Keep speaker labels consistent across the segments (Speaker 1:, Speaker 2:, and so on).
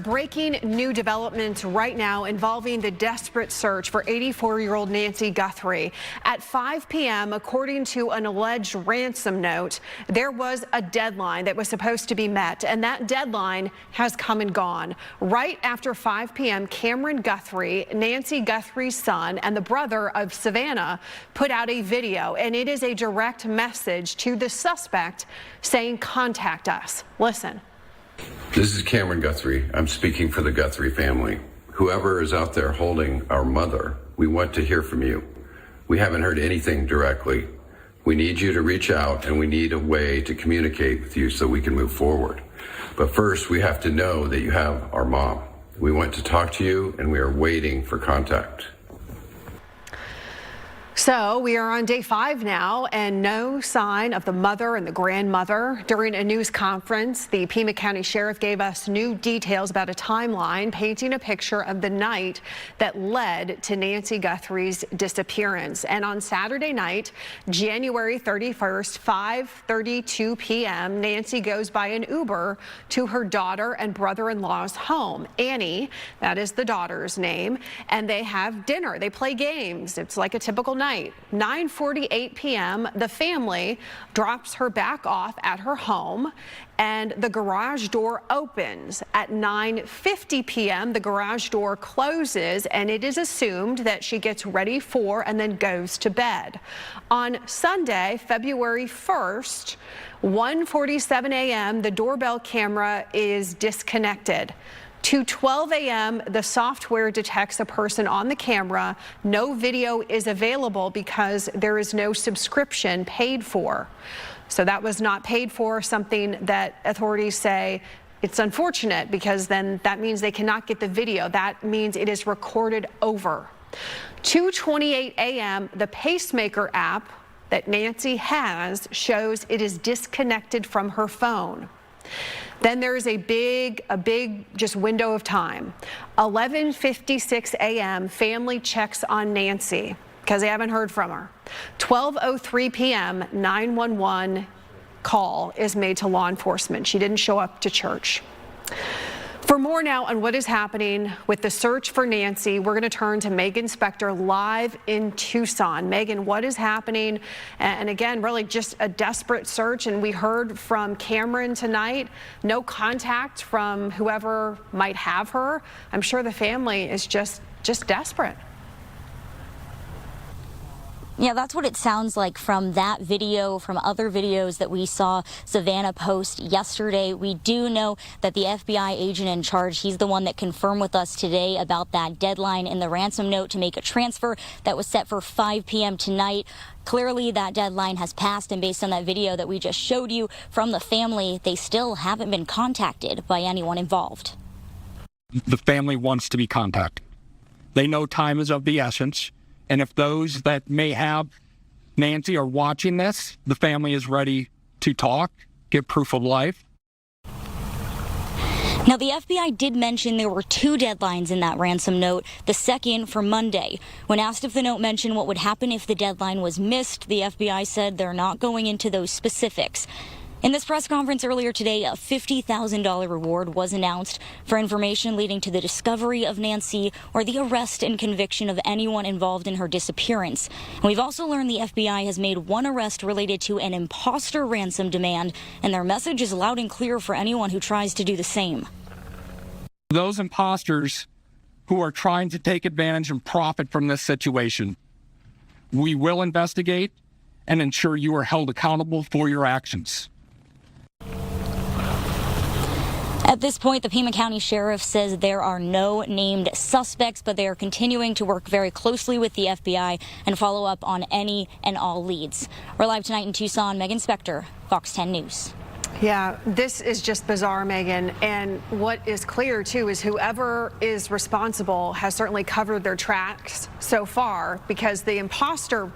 Speaker 1: breaking new developments right now involving the desperate search for 84-year-old Nancy Guthrie. At 5 p.m., according to an alleged ransom note, there was a deadline that was supposed to be met, and that deadline has come and gone. Right after 5 p.m., Cameron Guthrie, Nancy Guthrie's son and the brother of Savannah, put out a video, and it is a direct message to the suspect saying, "Contact us." Listen.
Speaker 2: This is Cameron Guthrie. I'm speaking for the Guthrie family. Whoever is out there holding our mother, we want to hear from you. We haven't heard anything directly. We need you to reach out, and we need a way to communicate with you so we can move forward. But first, we have to know that you have our mom. We want to talk to you, and we are waiting for contact.
Speaker 1: So we are on day 5 now, and no sign of the mother and the grandmother. During a news conference, the Pima County Sheriff gave us new details about a timeline painting a picture of the night that led to Nancy Guthrie's disappearance. And on Saturday night, January 31st, 5:32 p.m., Nancy goes by an Uber to her daughter and brother-in-law's home. Annie, that is the daughter's name, and they have dinner. They play games. It's like a typical night. 9:48 p.m., the family drops her back off at her home, and the garage door opens. At 9:50 p.m., the garage door closes, and it is assumed that she gets ready for and then goes to bed. On Sunday, February 1st, 1:47 a.m., the doorbell camera is disconnected. 2:12 a.m., the software detects a person on the camera. No video is available because there is no subscription paid for. So that was not paid for, something that authorities say it's unfortunate, because then that means they cannot get the video. That means it is recorded over. 2:28 a.m., the pacemaker app that Nancy has shows it is disconnected from her phone. Then there is a big just window of time. 11:56 a.m., family checks on Nancy because they haven't heard from her. 12:03 p.m., 911 call is made to law enforcement. She didn't show up to church. For more now on what is happening with the search for Nancy, we're going to turn to Megan Spector live in Tucson. Megan, what is happening? And again, really just a desperate search. And we heard from Cameron tonight, no contact from whoever might have her. I'm sure the family is just desperate.
Speaker 3: Yeah, that's what it sounds like from that video, from other videos that we saw Savannah post yesterday. We do know that the FBI agent in charge, he's the one that confirmed with us today about that deadline in the ransom note to make a transfer that was set for 5 p.m. tonight. Clearly, that deadline has passed, and based on that video that we just showed you from the family, they still haven't been contacted by anyone involved.
Speaker 4: The family wants to be contacted. They know time is of the essence. And if those that may have Nancy are watching this, the family is ready to talk, give proof of life.
Speaker 3: Now, the FBI did mention there were 2 deadlines in that ransom note, the second for Monday. When asked if the note mentioned what would happen if the deadline was missed, the FBI said they're not going into those specifics. In this press conference earlier today, a $50,000 reward was announced for information leading to the discovery of Nancy or the arrest and conviction of anyone involved in her disappearance. And we've also learned the FBI has made 1 arrest related to an imposter ransom demand, and their message is loud and clear for anyone who tries to do the same.
Speaker 4: Those imposters who are trying to take advantage and profit from this situation, we will investigate and ensure you are held accountable for your actions.
Speaker 3: At this point, the Pima County Sheriff says there are no named suspects, but they are continuing to work very closely with the FBI and follow up on any and all leads. We're live tonight in Tucson. Megan Spector, Fox 10 News.
Speaker 1: Yeah, this is just bizarre, Megan. And what is clear, too, is whoever is responsible has certainly covered their tracks so far, because the imposter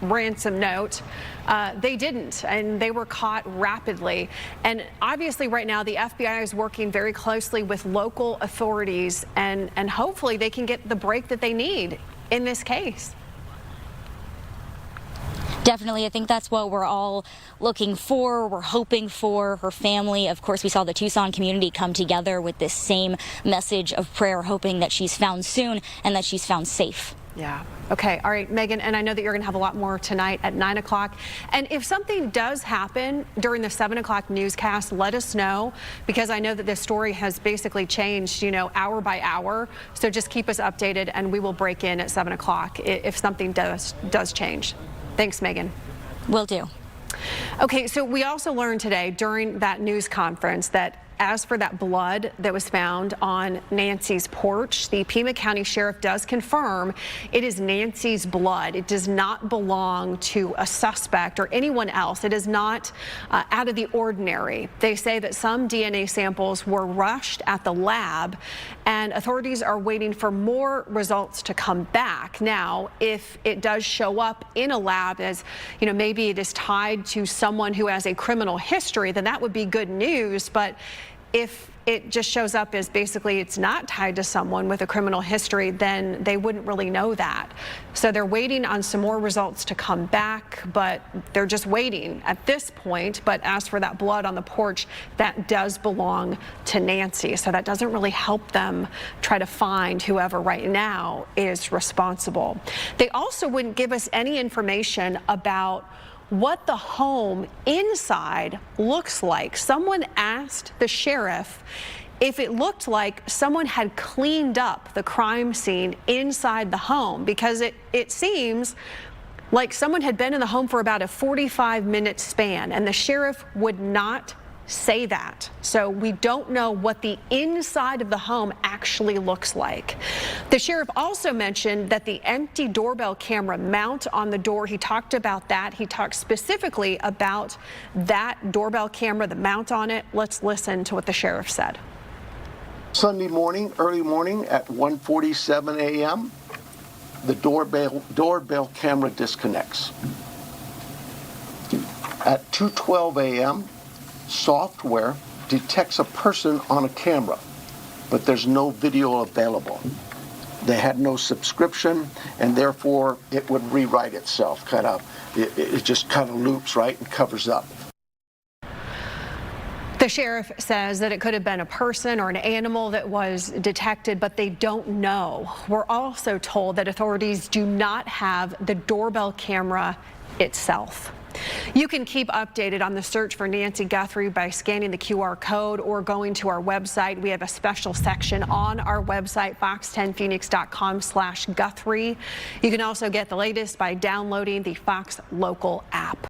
Speaker 1: ransom note, they didn't, and they were caught rapidly. And obviously right now the FBI is working very closely with local authorities, and hopefully they can get the break that they need in this case.
Speaker 3: Definitely. I think that's what we're all looking for. We're hoping for her family. Of course, we saw the Tucson community come together with this same message of prayer, hoping that she's found soon and that she's found safe.
Speaker 1: Yeah. Okay. All right, Megan, and I know that you're going to have a lot more tonight at 9 o'clock. And if something does happen during the 7 o'clock newscast, let us know, because I know that this story has basically changed, hour by hour. So just keep us updated, and we will break in at 7 o'clock if something does change. Thanks, Megan.
Speaker 3: Will do.
Speaker 1: Okay, so we also learned today during that news conference that as for that blood that was found on Nancy's porch, the Pima County Sheriff does confirm it is Nancy's blood. It does not belong to a suspect or anyone else. It is not out of the ordinary. They say that some DNA samples were rushed at the lab, and authorities are waiting for more results to come back. Now, if it does show up in a lab as, maybe it is tied to someone who has a criminal history, then that would be good news. But if it just shows up as basically it's not tied to someone with a criminal history, then they wouldn't really know that. So they're waiting on some more results to come back, but they're just waiting at this point. But as for that blood on the porch, that does belong to Nancy. So that doesn't really help them try to find whoever right now is responsible. They also wouldn't give us any information about what the home inside looks like. Someone asked the sheriff if it looked like someone had cleaned up the crime scene inside the home, because it seems like someone had been in the home for about a 45-minute span, and the sheriff would not say that. So we don't know what the inside of the home actually looks like. The sheriff also mentioned that the empty doorbell camera mount on the door, he talked about that. He talked specifically about that doorbell camera, the mount on it. Let's listen to what the sheriff said.
Speaker 5: Sunday morning, early morning at 1:47 a.m., the doorbell camera disconnects. At 2:12 a.m., software detects a person on a camera, but there's no video available. They had no subscription, and therefore it would rewrite itself. It just kind of loops, right, and covers up.
Speaker 1: The sheriff says that it could have been a person or an animal that was detected, but they don't know. We're also told that authorities do not have the doorbell camera itself. You can keep updated on the search for Nancy Guthrie by scanning the QR code or going to our website. We have a special section on our website, fox10phoenix.com/Guthrie. You can also get the latest by downloading the Fox Local app.